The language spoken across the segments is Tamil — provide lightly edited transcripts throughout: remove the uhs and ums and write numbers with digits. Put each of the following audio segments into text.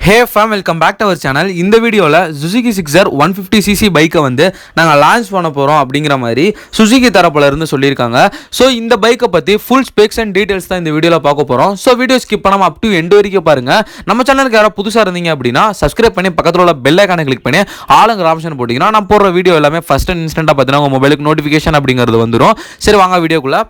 Hey fam, welcome back to our channel. இந்த வீடியோல Suzuki Gixxer 150cc பைக்கை வந்து நாங்கள் லான்ச் பண்ண போகிறோம் அப்படிங்கிற மாதிரி சுசுகி தரப்புல இருந்து சொல்லியிருக்காங்க. ஸோ இந்த பைக்கை பற்றி ஃபுல் ஸ்பெக்ஸ் அண்ட் டீட்டெயில்ஸ் தான் இந்த வீடியோவில் பார்க்க போகிறோம். ஸோ வீடியோ ஸ்கிப் பண்ணாமல் அப் டு எண்ட் வரைக்கும் பாருங்கள். நம்ம சேனலுக்கு யாராவது புதுசாக இருந்தீங்க அப்படின்னா சப்ஸ்கிரைப் பண்ணி பக்கத்தில் உள்ள பெல் ஐக்கானை கிளிக் பண்ணி ஆளுங்கிற ஆப்ஷன் போட்டிங்கன்னா நான் போடுற வீடியோ எல்லாமே ஃபஸ்ட் அண்ட் இன்ஸ்டன்ட்டாக பார்த்தீங்கன்னா உங்கள் மொபைலுக்கு நோட்டிஃபிகேஷன் அப்படிங்கிறது வந்துடும். சரி வாங்க வீடியோக்குள்ளே.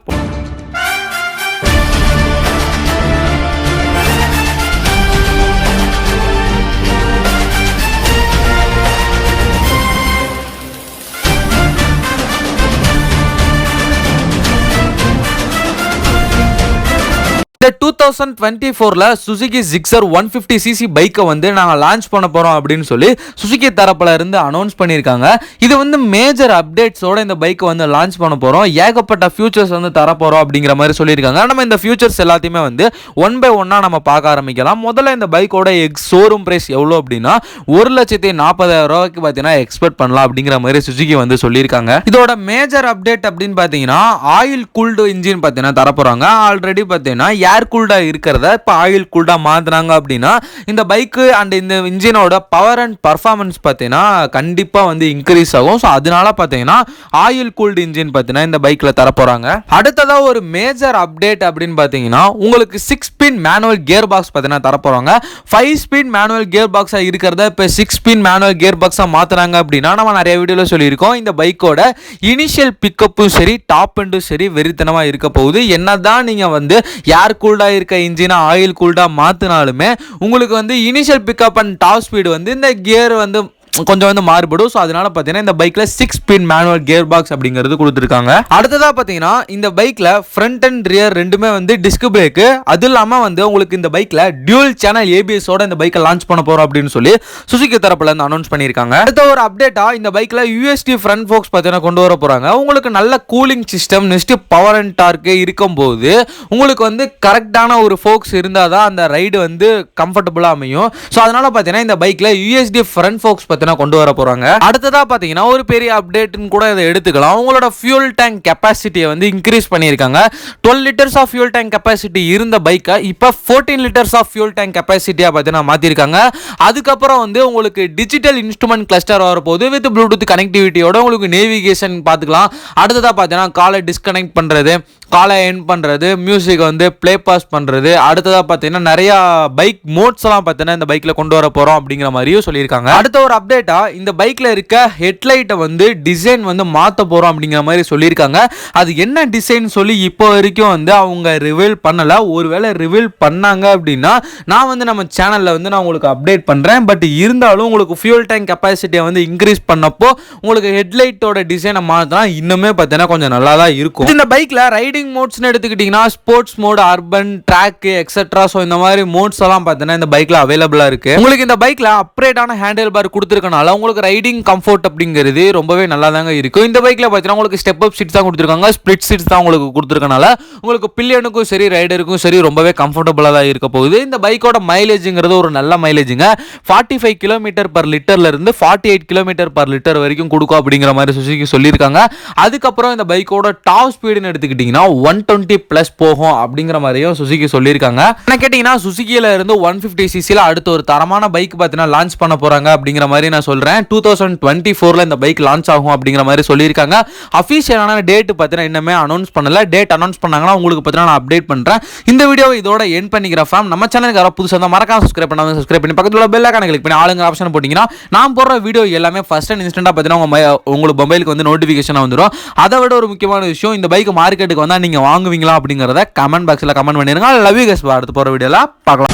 இந்த 2024ல சுசுகி Gixxer 150cc பைக்கை வந்து நாங்கள் லான்ச் பண்ண போகிறோம் அப்படின்னு சொல்லி சுசுகி தரப்புல இருந்து அனௌன்ஸ் பண்ணியிருக்காங்க. இது வந்து மேஜர் அப்டேட்ஸோட இந்த பைக்கை வந்து லான்ச் பண்ண போகிறோம். ஏகப்பட்ட ஃபியூச்சர்ஸ் வந்து தரப்போகிறோம் அப்படிங்கிற மாதிரி சொல்லியிருக்காங்க. நம்ம இந்த ஃபியூச்சர்ஸ் எல்லாத்தையுமே வந்து ஒன் பை ஒன்னாக நம்ம பார்க்க ஆரம்பிக்கலாம். முதல்ல இந்த பைக்கோட ஷோரூம் ப்ரைஸ் எவ்வளோ அப்படின்னா 1,40,000 ரூபாய்க்கு பார்த்தீங்கன்னா எக்ஸ்பெக்ட் பண்ணலாம் அப்படிங்கிற மாதிரி சுசுகி வந்து சொல்லியிருக்காங்க. இதோட மேஜர் அப்டேட் அப்படின்னு பார்த்தீங்கன்னா ஆயில் கூல்டு இன்ஜின் பார்த்தீங்கன்னா தரப்போகிறாங்க. ஆல்ரெடி பார்த்தீங்கன்னா ஏர் கூல்டா இருக்கிறத இப்போ ஆயில் கூல்டா மாத்துறாங்க அப்படின்னா இந்த பைக்கு அண்ட் இந்த இன்ஜினோட பவர் அண்ட் பர்ஃபார்மன்ஸ் பார்த்தீங்கன்னா கண்டிப்பாக வந்து இன்க்ரீஸ் ஆகும். ஸோ அதனால பார்த்தீங்கன்னா ஆயில் கூல்டு இன்ஜின் பார்த்தீங்கன்னா இந்த பைக்கில் தரப்போகிறாங்க. அடுத்ததாக ஒரு மேஜர் அப்டேட் அப்படின்னு பார்த்தீங்கன்னா உங்களுக்கு 6 ஸ்பீட் மேனுவல் கியர் பாக்ஸ் பார்த்தீங்கன்னா தரப்போகிறாங்க. 5 ஸ்பீட் மேனுவல் கியர் பாக்ஸாக இருக்கிறத இப்போ 6 ஸ்பீட் மேனுவல் கியர் பாக்ஸாக மாற்றுறாங்க அப்படின்னா நம்ம நிறைய வீடியோவில் சொல்லியிருக்கோம். இந்த பைக்கோட இனிஷியல் பிக்கப்பும் சரி டாப் எண்டும் சரி வெறித்தனமாக இருக்க போகுது. என்னதான் நீங்கள் வந்து ஏர் கூல்டா இருக்க இன்ஜினை ஆயில் கூல்டா மாத்தினாலுமே உங்களுக்கு வந்து initial pickup and top speed வந்து இந்த கியர் வந்து கொஞ்சம் வந்து மாறுபடும். ஸோ அதனால பார்த்தீங்கன்னா இந்த பைக்கில் 6 ஸ்பீட் மேனுவல் கியர் பாக்ஸ் அப்படிங்கிறது கொடுத்துருக்காங்க. அடுத்ததாக பார்த்தீங்கன்னா இந்த பைக்கில் ஃப்ரண்ட் அண்ட் ரியர் ரெண்டுமே வந்து டிஸ்க் பிரேக்கு. அது இல்லாமல் வந்து உங்களுக்கு இந்த பைக்கில் டியூல் சேனல் ஏபிஎஸோட இந்த பைக்கை லான்ச் பண்ண போகிறோம் அப்படின்னு சொல்லி சுசுகி தரப்புல இருந்து அனௌன்ஸ் பண்ணியிருக்காங்க. அடுத்த ஒரு அப்டேட்டாக இந்த பைக்கில் யூஎஸ்டி ஃப்ரண்ட் ஃபோக்ஸ் பார்த்தீங்கன்னா கொண்டு வர போகிறாங்க. உங்களுக்கு நல்ல cooling system next power and torque இருக்கும்போது உங்களுக்கு வந்து கரெக்டான ஒரு ஃபோக்ஸ் இருந்தால் தான் அந்த ரைடு வந்து கம்ஃபர்டபுளாக அமையும். ஸோ அதனால பார்த்தீங்கன்னா இந்த பைக்கில் யூஎஸ்டி ஃப்ரண்ட் ஃபோக்ஸ் கொண்டு வர போறாங்க. அடுத்ததா பாத்தீங்கன்னா ஒரு பெரிய அப்டேட்னு கூட இதை எடுத்துக்கலாம். உங்களோட ஃபியூல் டேங்க் கெபாசிட்டியை வந்து இன்க்ரீஸ் பண்ணியிருக்காங்க. 12 litres of fuel tank capacity இருந்த பைக்கை இப்போ 14 லிட்டர்ஸ் ஆஃப் ஃபியூல் டேங்க் கெபாசிட்டியா பார்த்தீங்கன்னா மாத்திருக்காங்க. அதுக்கப்புறம் வந்து உங்களுக்கு டிஜிட்டல் இன்ஸ்ட்ருமெண்ட் கிளஸ்டர் வரப்போகுது வித் ப்ளூடூத் கனெக்டிவிட்டியோட உங்களுக்கு நேவிகேஷன் பார்த்துக்கலாம். அடுத்ததா பார்த்தீங்கன்னா காலை டிஸ்கனெக்ட் பண்றது, காலை எண்ட் பண்றது, மியூசிக் வந்து பிளே பாஸ் பண்றது, அடுத்ததா பார்த்தீங்கன்னா நிறைய பைக் மோட்ஸ் எல்லாம் பார்த்தீங்கன்னா இந்த பைக்ல கொண்டு வர போறோம் அப்படிங்கிற மாதிரியும் சொல்லியிருக்காங்க. அடுத்த ஒரு அப்டேட் இந்த பைக்ல இருக்க ஹெட்லைட்டை வந்து டிசைன் வந்து மாத்த போறோம் அப்படிங்கிற மாதிரி சொல்லியிருக்காங்க. அது என்ன டிசைன் சொல்லி இப்போ வரைக்கும் வந்து அவங்க ரிவீல் பண்ணல. ஒருவேளை ரிவீல் பண்ணாங்க அப்படின்னா நான் வந்து நம்ம சேனல்ல வந்து நான் உங்களுக்கு அப்டேட் பண்றேன். பட் இருந்தாலும் உங்களுக்கு ஃபியூல் டேங்க் கெபாசிட்டியை வந்து இன்க்ரீஸ் பண்ணப்போ உங்களுக்கு ஹெட்லைட்டோட டிசைனை மாத்தினா இன்னுமே பார்த்தீங்கன்னா கொஞ்சம் நல்லா தான் இருக்கும். இந்த பைக்ல ரைடிங் மோட்ஸ்னு எடுத்துக்கிட்டீங்கன்னா sports mode, urban, track etcetera. So இந்த மாதிரி மோட்ஸ் எல்லாம் பார்த்தீங்கன்னா இந்த பைக்ல அவைலபிளா இருக்கு. உங்களுக்கு இந்த பைக்ல அப்கிரேடான ஹேண்டில் பார் கொடுத்துருக்கனால உங்களுக்கு ரைடிங் கம்ஃபர்ட் அப்படிங்கிறது ரொம்பவே நல்லா தாங்க இருக்கும். இந்த பைக்ல பார்த்தீங்கன்னா உங்களுக்கு ஸ்டெப் அப் சீட்ஸ் தான் கொடுத்துருக்காங்க, ஸ்பிளிட் சீட்ஸ் தான் உங்களுக்கு கொடுத்துருக்கனால உங்களுக்கு பில்லியனுக்கும் சரி ரைடருக்கும் சரி ரொம்பவே கம்ஃபர்டபுளாக தான் இருக்க போகுது. இந்த பைக்கோட மைலேஜுங்கிறது ஒரு நல்ல மைலேஜுங்க. 45 கிலோமீட்டர் பர் லிட்டர்ல இருந்து 48 கிலோமீட்டர் பர் லிட்டர் வரைக்கும் கொடுக்கும் அப்படிங்கிற மாதிரி சுசுகி சொல்லியிருக்காங்க. அதுக்கப்புறம் இந்த பைக்கோட டாப் ஸ்பீடுன்னு எடுத்துக்கிட்டீங்கன்னா 120 பிளஸ் போகும் அப்படிங்கிற மாதிரியும் சுசுகி சொல்லியிருக்காங்க. என்ன கேட்டீங்கன்னா சுசுகியில இருந்து 150cc அடுத்த ஒரு தரமான பைக் பார்த்தீங்கன்னா லான்ச் பண்ண போறாங்க அப்படிங்கிற மாதிரி நான் சொல்றேன். 2024ல இந்த பைக் லான்ச் ஆகும் அப்படிங்கிற மாதிரி சொல்லியிருக்காங்க. அஃபிஷியலான டேட் பார்த்தீங்கன்னா இன்னுமே அனௌன்ஸ் பண்ணல. டேட் அனௌன்ஸ் பண்ணாங்கன்னா உங்களுக்கு பார்த்தீங்கன்னா நான் அப்டேட் பண்றேன். இந்த வீடியோவை இதோட எண்ட் பண்ணிக்கிறேன். ஃபார்ம் நம்ம சேனலுக்கு யாராவது புதுசாக இருந்தால் மறக்காம சப்ஸ்கிரைப் பண்ணாமல் சப்ஸ்கிரைப் பண்ணி பக்கத்தில் உள்ள பெல் ஐகானை கிளிக் பண்ணி ஆளுங்க ஆப்ஷன் போட்டிங்கன்னா நான் போடுற வீடியோ எல்லாமே ஃபர்ஸ்ட் அண்ட் இன்ஸ்டன்ட்டாக பார்த்தீங்கன்னா உங்களுக்கு மொபைலுக்கு வந்து நோட்டிஃபிகேஷன் வந்துடும். அதை விட ஒரு முக்கியமான விஷயம், இந்த பைக் மார்க்கெட்டுக்கு வந்தால் நீங்கள் வாங்குவீங்களா அப்படிங்கிறத கமெண்ட் பாக்ஸில் கமெண்ட் பண்ணிருங்க. Love you guys. அடுத்து போகிற வீடியோவில் பார்க்கலாம்.